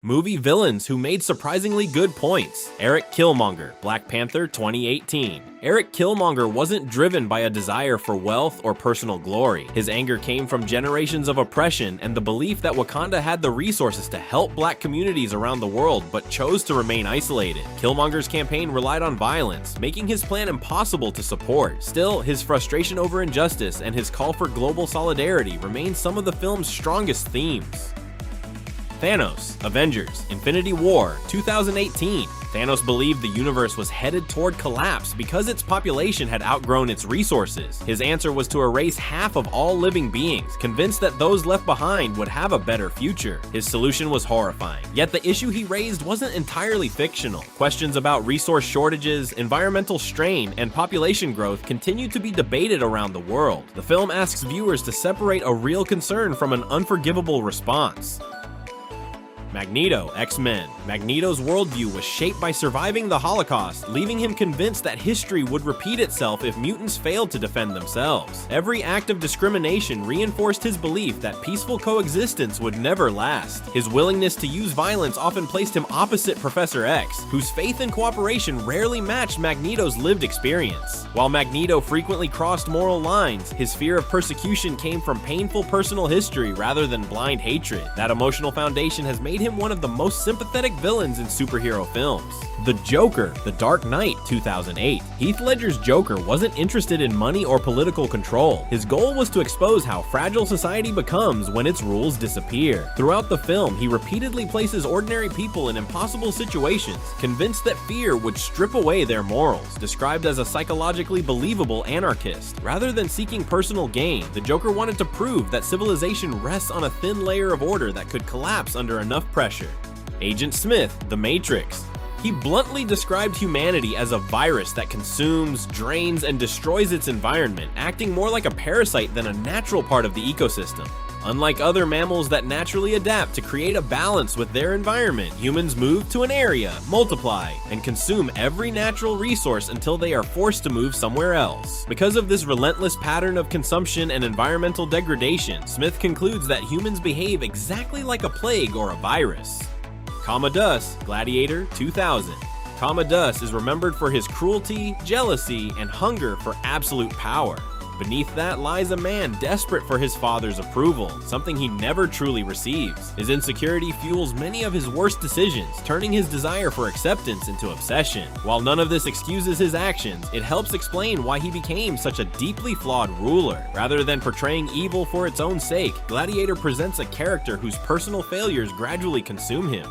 Movie villains who made surprisingly good points. Eric Killmonger, Black Panther 2018. Eric Killmonger wasn't driven by a desire for wealth or personal glory. His anger came from generations of oppression and the belief that Wakanda had the resources to help black communities around the world but chose to remain isolated. Killmonger's campaign relied on violence, making his plan impossible to support. Still, his frustration over injustice and his call for global solidarity remain some of the film's strongest themes. Thanos, Avengers, Infinity War, 2018. Thanos believed the universe was headed toward collapse because its population had outgrown its resources. His answer was to erase half of all living beings, convinced that those left behind would have a better future. His solution was horrifying, yet the issue he raised wasn't entirely fictional. Questions about resource shortages, environmental strain, and population growth continue to be debated around the world. The film asks viewers to separate a real concern from an unforgivable response. Magneto, X-Men. Magneto's worldview was shaped by surviving the Holocaust, leaving him convinced that history would repeat itself if mutants failed to defend themselves. Every act of discrimination reinforced his belief that peaceful coexistence would never last. His willingness to use violence often placed him opposite Professor X, whose faith and cooperation rarely matched Magneto's lived experience. While Magneto frequently crossed moral lines, his fear of persecution came from painful personal history rather than blind hatred. That emotional foundation has made him one of the most sympathetic villains in superhero films. The Joker, The Dark Knight, 2008. Heath Ledger's Joker wasn't interested in money or political control. His goal was to expose how fragile society becomes when its rules disappear. Throughout the film, he repeatedly places ordinary people in impossible situations, convinced that fear would strip away their morals. Described as a psychologically believable anarchist, rather than seeking personal gain, the Joker wanted to prove that civilization rests on a thin layer of order that could collapse under enough pressure. Agent Smith, The Matrix. He bluntly described humanity as a virus that consumes, drains, and destroys its environment, acting more like a parasite than a natural part of the ecosystem. Unlike other mammals that naturally adapt to create a balance with their environment, humans move to an area, multiply, and consume every natural resource until they are forced to move somewhere else. Because of this relentless pattern of consumption and environmental degradation, Smith concludes that humans behave exactly like a plague or a virus. Commodus, Gladiator 2000. Commodus is remembered for his cruelty, jealousy, and hunger for absolute power. Beneath that lies a man desperate for his father's approval, something he never truly receives. His insecurity fuels many of his worst decisions, turning his desire for acceptance into obsession. While none of this excuses his actions, it helps explain why he became such a deeply flawed ruler. Rather than portraying evil for its own sake, Gladiator presents a character whose personal failures gradually consume him.